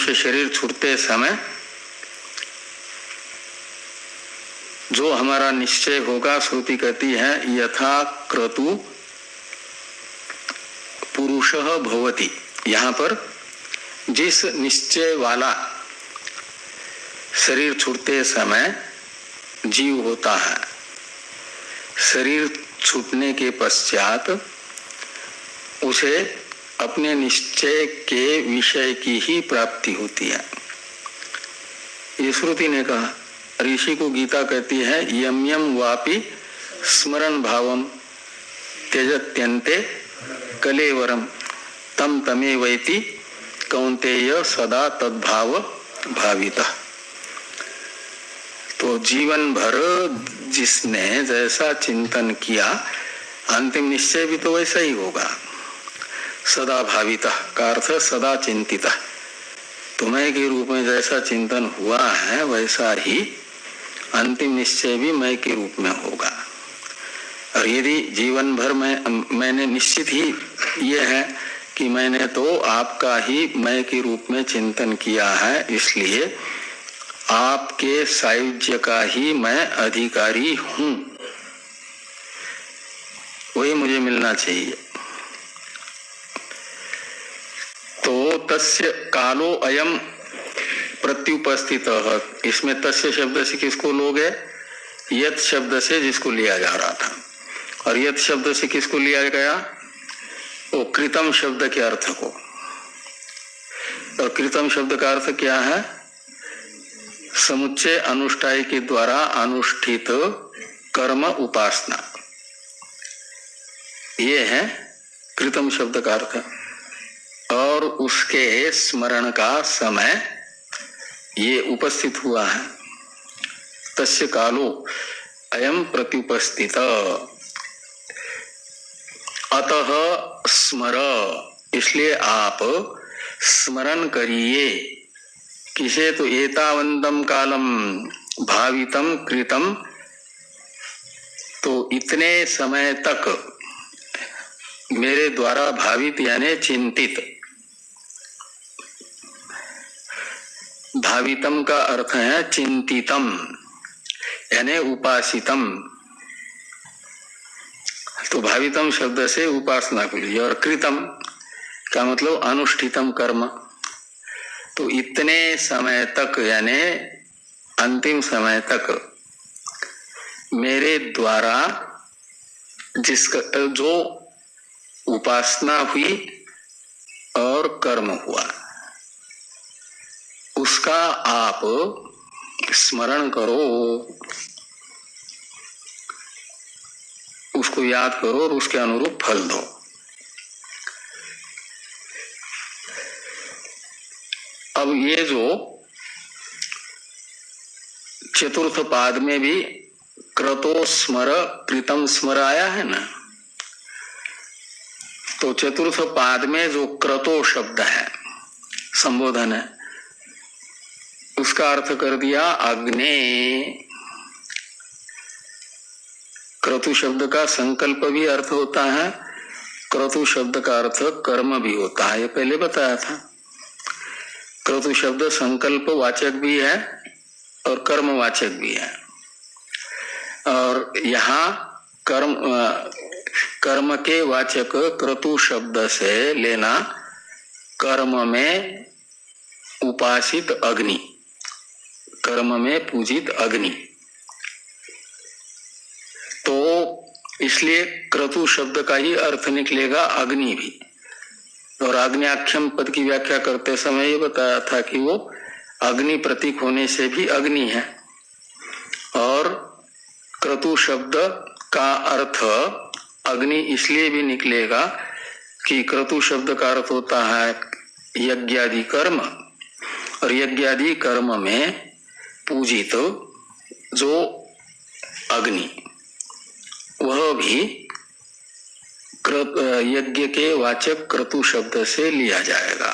मनुष्य शरीर छूटते समय जो हमारा निश्चय होगा, श्रुति कहती है यथा क्रतु पुरुषः भवति। यहाँ पर जिस निश्चय वाला शरीर छूटते समय जीव होता है, शरीर छूटने के पश्चात उसे अपने निश्चय के विषय की ही प्राप्ति होती है। ये श्रुति ने कहा। ऋषि को गीता कहती है यम यम वापि स्मरण भावम त्यजत्यन्ते कलेवरम तम तमेवैति कौन्तेय सदा तद्भाव भावितः। तो जीवन भर जिसने जैसा चिंतन किया अंतिम निश्चय भी तो वैसा ही होगा। सदा भावितः का अर्थ सदा चिंतितः। तुम्हें के रूप में जैसा चिंतन हुआ है वैसा ही अंतिम निश्चय भी मैं के रूप में होगा। और यदि जीवन भर मैंने निश्चित ही ये है कि मैंने तो आपका ही मैं के रूप में चिंतन किया है, इसलिए आपके सायुज्य का ही मैं अधिकारी हूं, वही मुझे मिलना चाहिए। तो तस्य कालो अयम प्रत्युपस्थित। इसमें तस्य शब्द से किसको लोगे? यत शब्द से जिसको लिया जा रहा था। और यत शब्द से किसको लिया गया? वो कृतम शब्द के अर्थ को। और कृतम शब्द का अर्थ क्या है? समुच्चय अनुष्ठाय के द्वारा अनुष्ठित कर्म उपासना, ये है कृतम शब्द का अर्थ। और उसके स्मरण का समय ये उपस्थित हुआ है। तस्य कालो अयम प्रत्युपस्थित अतः स्मर, इसलिए आप स्मरण करिए। किसे? तो एतावंतम कालम भावितम कृतम, तो इतने समय तक मेरे द्वारा भावित यानी चिंतित। भावितम का अर्थ है चिंतितम यानी उपासितम। तो भावितम शब्द से उपासना को लिया। और कृतम का मतलब अनुष्ठितम कर्म। तो इतने समय तक यानी अंतिम समय तक मेरे द्वारा जिसका जो उपासना हुई और कर्म हुआ उसका आप स्मरण करो, उसको याद करो और उसके अनुरूप फल दो। अब ये जो चतुर्थ पाद में भी क्रतो स्मर कृतम स्मर आया है ना, तो चतुर्थ पाद में जो क्रतो शब्द है संबोधन है, उसका अर्थ कर दिया अग्ने। क्रतु शब्द का संकल्प भी अर्थ होता है, क्रतु शब्द का अर्थ कर्म भी होता है, ये पहले बताया था। क्रतु शब्द संकल्प वाचक भी है और कर्म वाचक भी है। और यहाँ कर्म के वाचक क्रतु शब्द से लेना कर्म में उपासित अग्नि, कर्म में पूजित अग्नि। तो इसलिए क्रतु शब्द का ही अर्थ निकलेगा अग्नि भी। और अग्न्याख्यम पद की व्याख्या करते समय ये बताया था कि वो अग्नि प्रतीक होने से भी अग्नि है। और क्रतु शब्द का अर्थ अग्नि इसलिए भी निकलेगा कि क्रतु शब्द का अर्थ होता है यज्ञादि कर्म, और यज्ञादि कर्म में पूजित जो अग्नि वह भी यज्ञ के वाचक क्रतु शब्द से लिया जाएगा।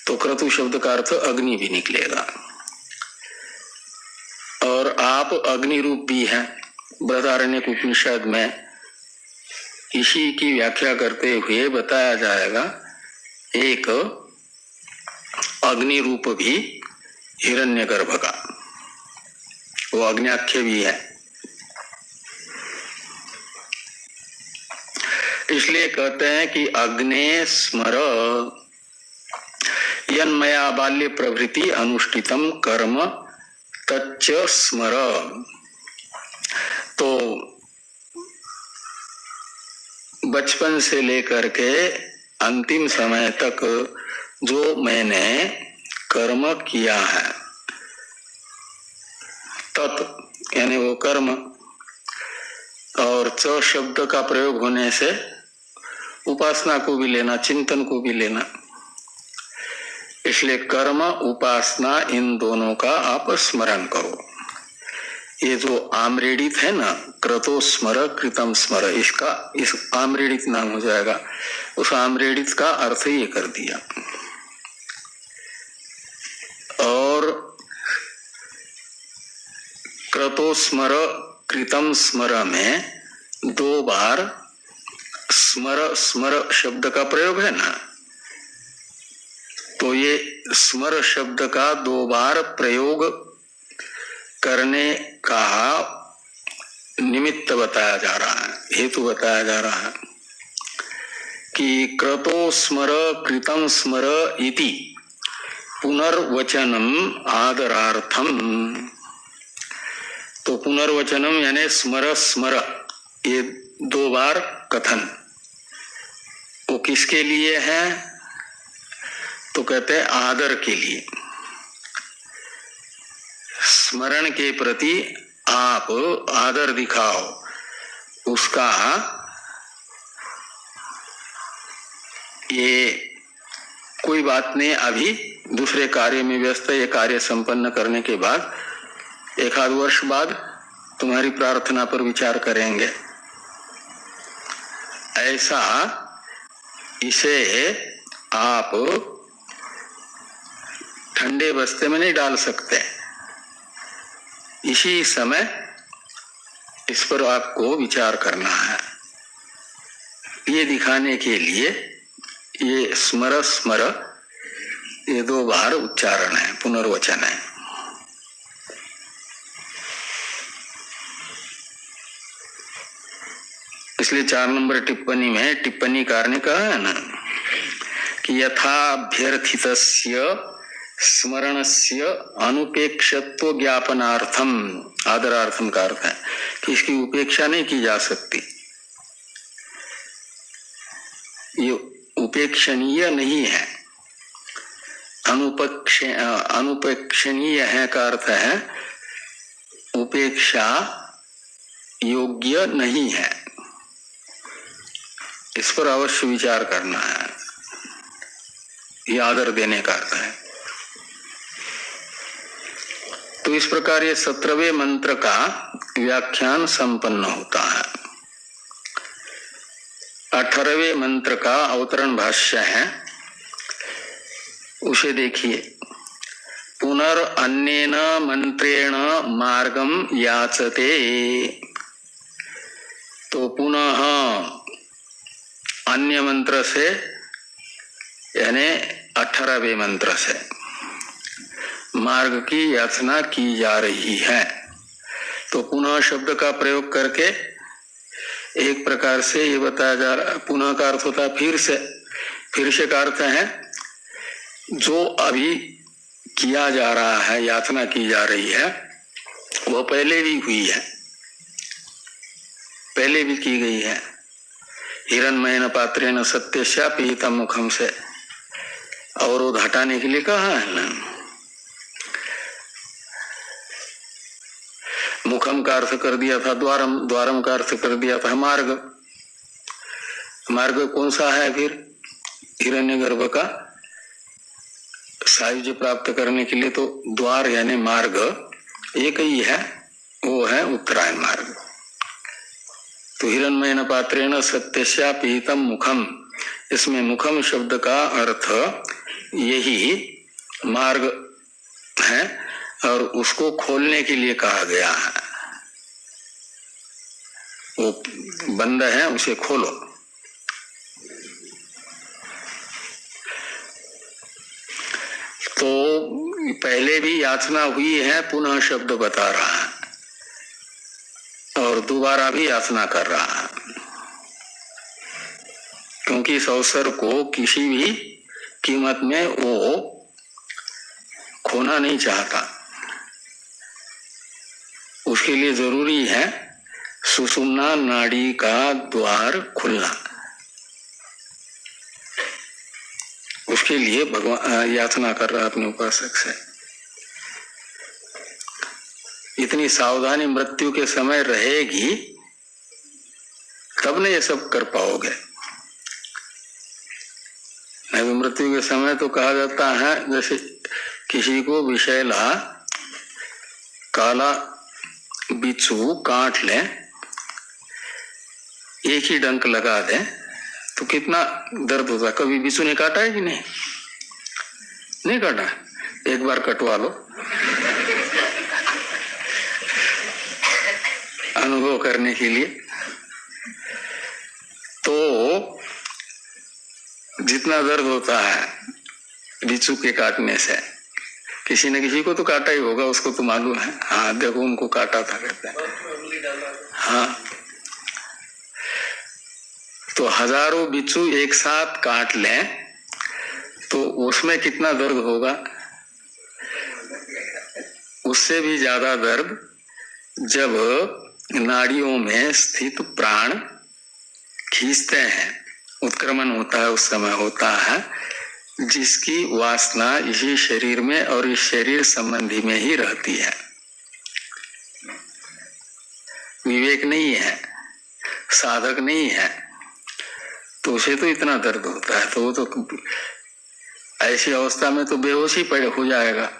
तो क्रतु शब्द का अर्थ अग्नि भी निकलेगा। और आप अग्नि रूप भी हैं। बृहदारण्यक उपनिषद में इसी की व्याख्या करते हुए बताया जाएगा, एक अग्नि रूप भी हिरण्यगर्भ का, वो अग्न्याख्य भी है। इसलिए कहते हैं कि अग्ने स्मर यन्मया बाल्य प्रभृति अनुष्ठितम कर्म तच्च स्मर। तो बचपन से लेकर के अंतिम समय तक जो मैंने कर्म किया है, तत् यानी वो कर्म, और च शब्द का प्रयोग होने से उपासना को भी लेना, चिंतन को भी लेना। इसलिए कर्म उपासना इन दोनों का आप स्मरण करो। ये जो आम्रेडित है ना, क्रतो स्मर कृतम स्मर, इसका इस आम्रेडित नाम हो जाएगा। उस आम्रेडित का अर्थ ये कर दिया। और क्रतो स्मर कृतम स्मर में 2 बार स्मर स्मर शब्द का प्रयोग है ना, तो ये स्मर शब्द का 2 बार प्रयोग करने का निमित्त बताया जा रहा है, हेतु बताया जा रहा है कि क्रतो स्मर कृतम स्मर इति पुनर्वचनम आदरार्थम। तो पुनर्वचनम यानी स्मर स्मर, ये 2 बार कथन वो किसके लिए है? तो कहते हैं आदर के लिए। स्मरण के प्रति आप आदर दिखाओ, उसका ये कोई बात नहीं, अभी दूसरे कार्य में व्यस्त है, ये कार्य संपन्न करने के बाद 1 आध वर्ष बाद तुम्हारी प्रार्थना पर विचार करेंगे। ऐसा इसे आप ठंडे बस्ते में नहीं डाल सकते। इसी समय इस पर आपको विचार करना है। ये दिखाने के लिए ये स्मर स्मर, ये 2 बार उच्चारण है, पुनर्वचन है। इसलिए 4 नंबर टिप्पणी में टिप्पणीकार ने कहा है ना कि यथाभ्यर्थितस्य स्मरणस्य अनुपेक्षत्व ज्ञापनार्थम, आदरार्थम का अर्थ है कि इसकी उपेक्षा नहीं की जा सकती, ये उपेक्षणीय नहीं है। अनुपेक्षणीय है का अर्थ है उपेक्षा योग्य नहीं है। इस पर अवश्य विचार करना है, ये आदर देने का अर्थ है। तो इस प्रकार ये 17वें मंत्र का व्याख्यान संपन्न होता है। 18वें मंत्र का अवतरण भाष्य है, उसे देखिए। पुनरन्येन मंत्रेण मार्गम याचते। तो पुनः अन्य मंत्र से यानी 18वें मंत्र से मार्ग की याचना की जा रही है। तो पुनः शब्द का प्रयोग करके एक प्रकार से ये बताया जा रहा है। पुनः का अर्थ होता है फिर से, फिर से का अर्थ है जो अभी किया जा रहा है, याचना की जा रही है, वो पहले भी हुई है, पहले भी की गई है। हिरण्मयेन पात्रेण सत्यस्या पीहितम मुखम से अवरोध हटाने के लिए कहा है ना। मुखम का अर्थ कर दिया था द्वारम, द्वारम का अर्थ कर दिया था मार्ग। मार्ग कौन सा है फिर? हिरण्यगर्भ का सायुज्य प्राप्त करने के लिए तो द्वार यानी मार्ग एक ही है, वो है उत्तरायण मार्ग। तो हिरण्मयेन पात्रेण सत्यस्या पीहितम मुखम, इसमें मुखम शब्द का अर्थ यही मार्ग है और उसको खोलने के लिए कहा गया है। वो बंद है, उसे खोलो। तो पहले भी याचना हुई है, पुनः शब्द बता रहा है और दोबारा भी याचना कर रहा है, क्योंकि इस अवसर को किसी भी कीमत में वो खोना नहीं चाहता। उसके लिए जरूरी है सुषुम्ना नाड़ी का द्वार खुलना। उसके लिए भगवान याचना कर रहा अपने उपासक से। इतनी सावधानी मृत्यु के समय रहेगी तब न ये सब कर पाओगे। नहीं मृत्यु के समय तो कहा जाता है जैसे किसी को विषैला काला बिच्छू काट ले, एक ही डंक लगा दे तो कितना दर्द होता। कभी बिच्छू ने काटा है कि नहीं? नहीं काटा। एक बार कटवा लो अनुभव करने के लिए। तो जितना दर्द होता है बिच्छू के काटने से, किसी न किसी को तो काटा ही होगा, उसको तो मालूम है। हाँ देखो उनको काटा था कहते हैं। हाँ तो हजारों बिच्छू एक साथ काट लें तो उसमें कितना दर्द होगा। उससे भी ज्यादा दर्द जब नाड़ियों में स्थित प्राण खींचते हैं, उत्क्रमण होता है, उस समय होता है जिसकी वासना इसी शरीर में और इस शरीर संबंधी में ही रहती है। विवेक नहीं है, साधक नहीं है, तो उसे तो इतना दर्द होता है। तो वो तो ऐसी अवस्था में तो बेहोशी पड़े हो जाएगा,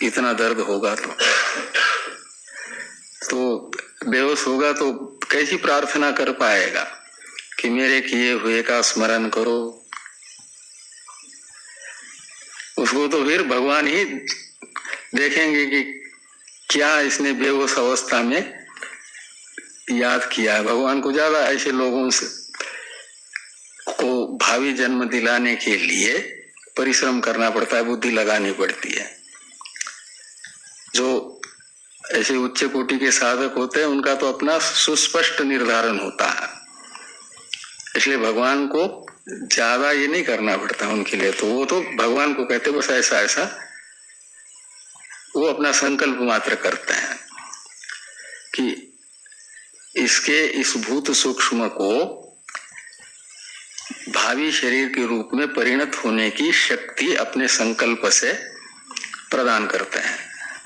इतना दर्द होगा। तो बेहोश होगा तो कैसी प्रार्थना कर पाएगा कि मेरे किए हुए का स्मरण करो। उसको तो फिर भगवान ही देखेंगे कि क्या इसने बेहोश अवस्था में याद किया है। भगवान को ज्यादा ऐसे लोगों से को भावी जन्म दिलाने के लिए परिश्रम करना पड़ता है, बुद्धि लगानी पड़ती है। जो ऐसे उच्च कोटि के साधक होते हैं उनका तो अपना सुस्पष्ट निर्धारण होता है, इसलिए भगवान को ज्यादा ये नहीं करना पड़ता उनके लिए। तो वो तो भगवान को कहते बस ऐसा ऐसा, वो अपना संकल्प मात्र करते हैं कि इसके इस भूत सूक्ष्म को भावी शरीर के रूप में परिणत होने की शक्ति अपने संकल्प से प्रदान करते हैं,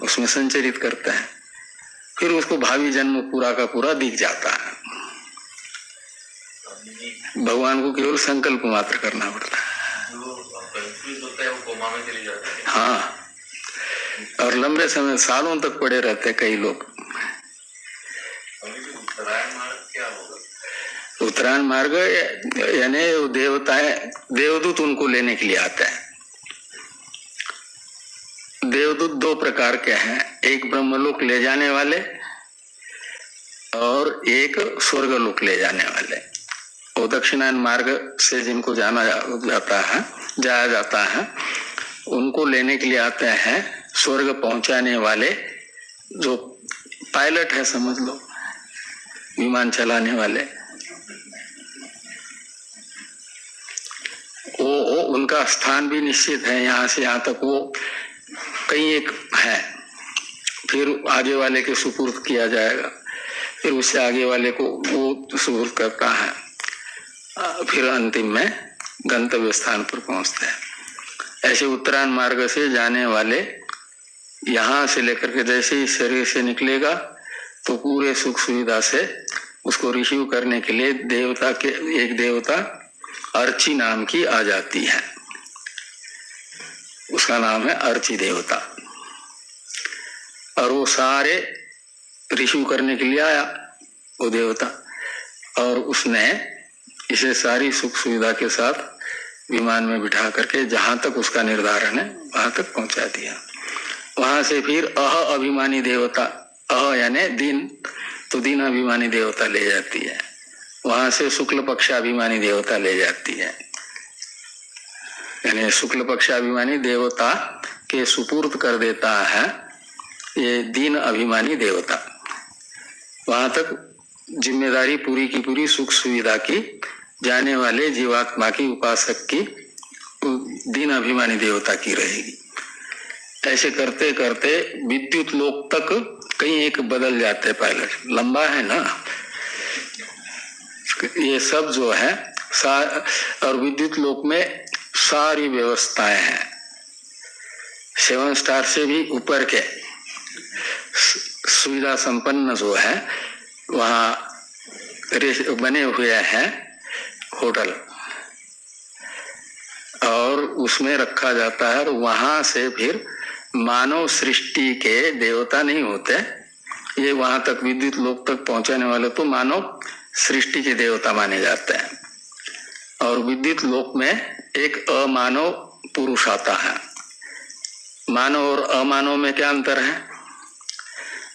उसमें संचरित करते हैं। फिर उसको भावी जन्म पूरा का पूरा दिख जाता है। भगवान को केवल संकल्प मात्र करना पड़ता है। वो कोमा में चले जाते हैं। हाँ, और लंबे समय सालों तक पड़े रहते हैं कई लोग। उत्तरायण मार्ग क्या होगा? उत्तरायण मार्ग यानी देवताएं, देवदूत उनको लेने के लिए आते हैं। देवदूत दो प्रकार के हैं, एक ब्रह्मलोक ले जाने वाले और एक स्वर्गलोक ले जाने वाले। वो दक्षिणायन मार्ग से जिनको जाया जाता है उनको लेने के लिए आते हैं। स्वर्ग पहुंचाने वाले जो पायलट है, समझ लो, विमान चलाने वाले, वो उनका स्थान भी निश्चित है। यहाँ से यहाँ तक वो कहीं एक है, फिर आगे वाले के सुपुर्द किया जाएगा, फिर उससे आगे वाले को वो सुपुर्द करता है, फिर अंतिम में गंतव्य स्थान पर पहुंचते हैं। ऐसे उत्तरायण मार्ग से जाने वाले यहाँ से लेकर के जैसे ही शरीर से निकलेगा तो पूरे सुख सुविधा से उसको रिसीव करने के लिए देवता के एक देवता अर्ची नाम की आ जाती है, उसका नाम है अर्ची देवता। और वो सारे रिसीव करने के लिए आया वो देवता, और उसने इसे सारी सुख सुविधा के साथ विमान में बिठा करके जहां तक उसका निर्धारण है वहां तक पहुंचा दिया। वहां से फिर अभिमानी देवता, यानी दिन, तो दिन अभिमानी देवता ले जाती है। वहां से शुक्ल पक्ष अभिमानी देवता ले जाती है। यानी शुक्ल पक्षाभिमानी देवता के सुपुर्द कर देता है ये दीन अभिमानी देवता। वहां तक जिम्मेदारी पूरी की पूरी सुख सुविधा की जाने वाले जीवात्मा की उपासक की दीन अभिमानी देवता की रहेगी। ऐसे करते करते विद्युत लोक तक कहीं एक बदल जाते, पायलट लंबा है ना ये सब जो है और विद्युत लोक में सारी व्यवस्थाएं हैं, 7 स्टार से भी ऊपर के सुविधा संपन्न जो है वहां बने हुए हैं होटल, और उसमें रखा जाता है। और वहां से फिर मानव सृष्टि के देवता नहीं होते, ये वहां तक विद्युत लोक तक पहुंचाने वाले तो मानव सृष्टि के देवता माने जाते हैं। और विद्युत लोक में एक अमानव पुरुष आता है। मानव और अमानव में क्या अंतर है?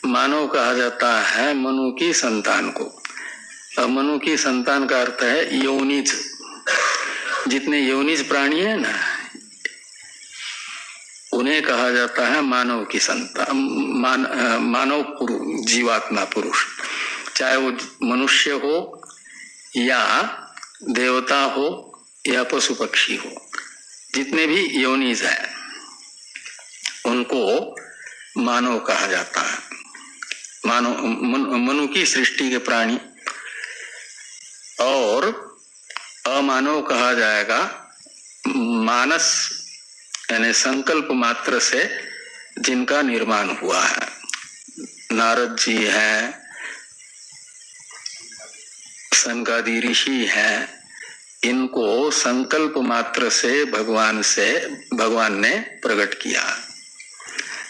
मानव कहा जाता है मनु की संतान को, और मनु की संतान का अर्थ है योनिज। जितने योनिज प्राणी है ना उन्हें कहा जाता है मानव की संतान, मानव पुरुष, जीवात्मा पुरुष, चाहे वो मनुष्य हो या देवता हो या पशु पक्षी हो, जितने भी योनिज हैं उनको मानव कहा जाता है। मानव मनु की सृष्टि के प्राणी। और अमानव कहा जाएगा मानस यानी संकल्प मात्र से जिनका निर्माण हुआ है। नारद जी हैं, सनकादि ऋषि हैं, इनको संकल्प मात्र से भगवान ने प्रकट किया।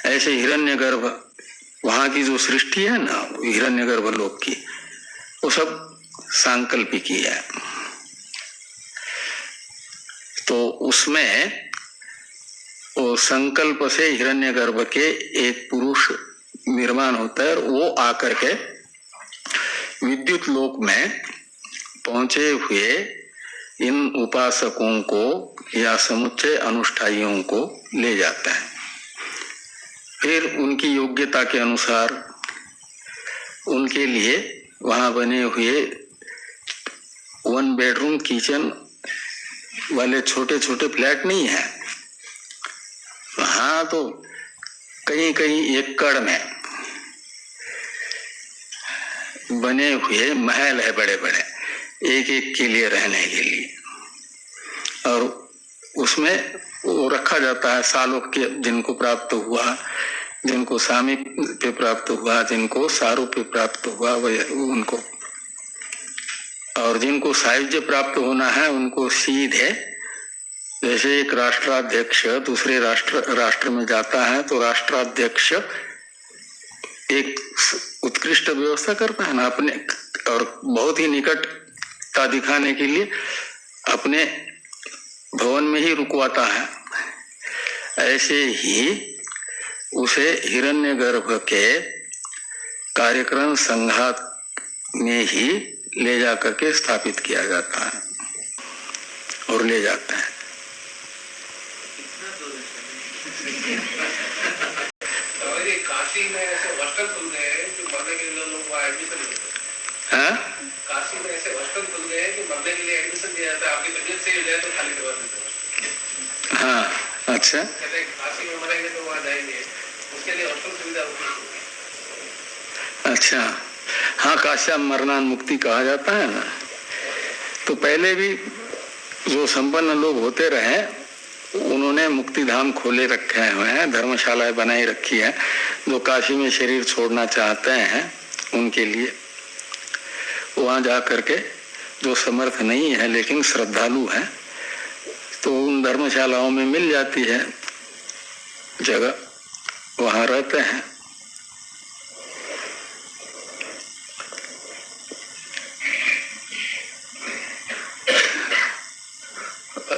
ऐसे हिरण्यगर्भ, वहां की जो सृष्टि है ना हिरण्यगर्भ लोक की, वो सब सांकल्पिकी है। तो उसमें वो संकल्प से हिरण्यगर्भ के एक पुरुष निर्माण होता है, और वो आकर के विद्युत लोक में पहुंचे हुए इन उपासकों को या समुच्चय अनुष्ठाइयों को ले जाता है। फिर उनकी योग्यता के अनुसार उनके लिए वहां बने हुए 1 बेडरूम किचन वाले छोटे छोटे फ्लैट नहीं है, वहां तो कहीं कहीं एकड़ में बने हुए महल है बड़े बड़े, एक एक के लिए रहने के लिए। और उसमें वो रखा जाता है सालों के, जिनको प्राप्त हुआ, जिनको सामी पे प्राप्त हुआ, जिनको सारूप्य प्राप्त हुआ उनको, और जिनको साहित्य प्राप्त होना है उनको सीधे, जैसे एक राष्ट्राध्यक्ष दूसरे राष्ट्र में जाता है तो राष्ट्राध्यक्ष एक उत्कृष्ट व्यवस्था करता है ना अपने, और बहुत ही निकटता दिखाने के लिए अपने भवन में ही रुकवाता है। ऐसे ही उसे हिरण्यगर्भ के कार्यक्रम संघात में ही ले जाकर के स्थापित किया जाता है और ले जाते हैं। काशी में ऐसे हॉस्टल खुल गए हैं कि मरने के लिए लोग वहाँ एडमिशन लेते हैं। काशी में ऐसे हॉस्टल खुल गए हैं कि मरने के लिए एडमिशन दिया जाता है, आपकी तबीयत सही हो जाए तो खाली करवा देते हैं। हाँ अच्छा, कहते हैं काशी में मरेंगे तो वहाँ जाएंगे, उसके लिए हॉस्टल सुविधा उपलब्ध होगी। अच्छा हाँ, काशी मरणान मुक्ति कहा जाता है ना। तो पहले भी जो संपन्न लोग होते रहे उन्होंने मुक्ति धाम खोले रखे हुए हैं, धर्मशालाएं बनाई रखी है। जो काशी में शरीर छोड़ना चाहते हैं उनके लिए वहां जा करके, जो समर्थ नहीं है लेकिन श्रद्धालु है तो उन धर्मशालाओं में मिल जाती है जगह, वहां रहते हैं।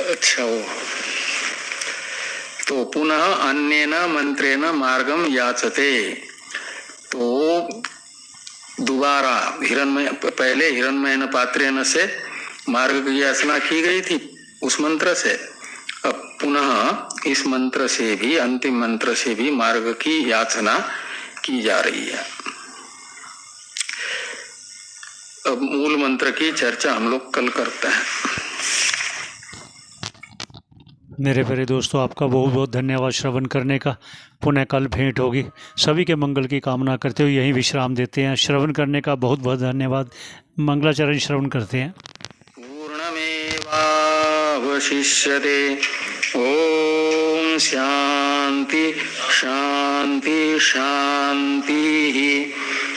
अच्छा, वो तो पुनः अन्येन मंत्रेण मार्गम याचते, तो दोबारा हिरण्मय, पहले हिरण्मयन पात्रेण से मार्ग की याचना की गई थी उस मंत्र से, अब पुनः इस मंत्र से भी, अंतिम मंत्र से भी मार्ग की याचना की जा रही है। अब मूल मंत्र की चर्चा हम लोग कल करते हैं। मेरे प्यारे दोस्तों, आपका बहुत बहुत धन्यवाद श्रवण करने का। पुनः कल भेंट होगी। सभी के मंगल की कामना करते हुए यहीं विश्राम देते हैं। श्रवण करने का बहुत बहुत धन्यवाद। मंगलाचरण श्रवण करते हैं। पूर्णमेवावशिष्यते। ओम शांति शांति शांति।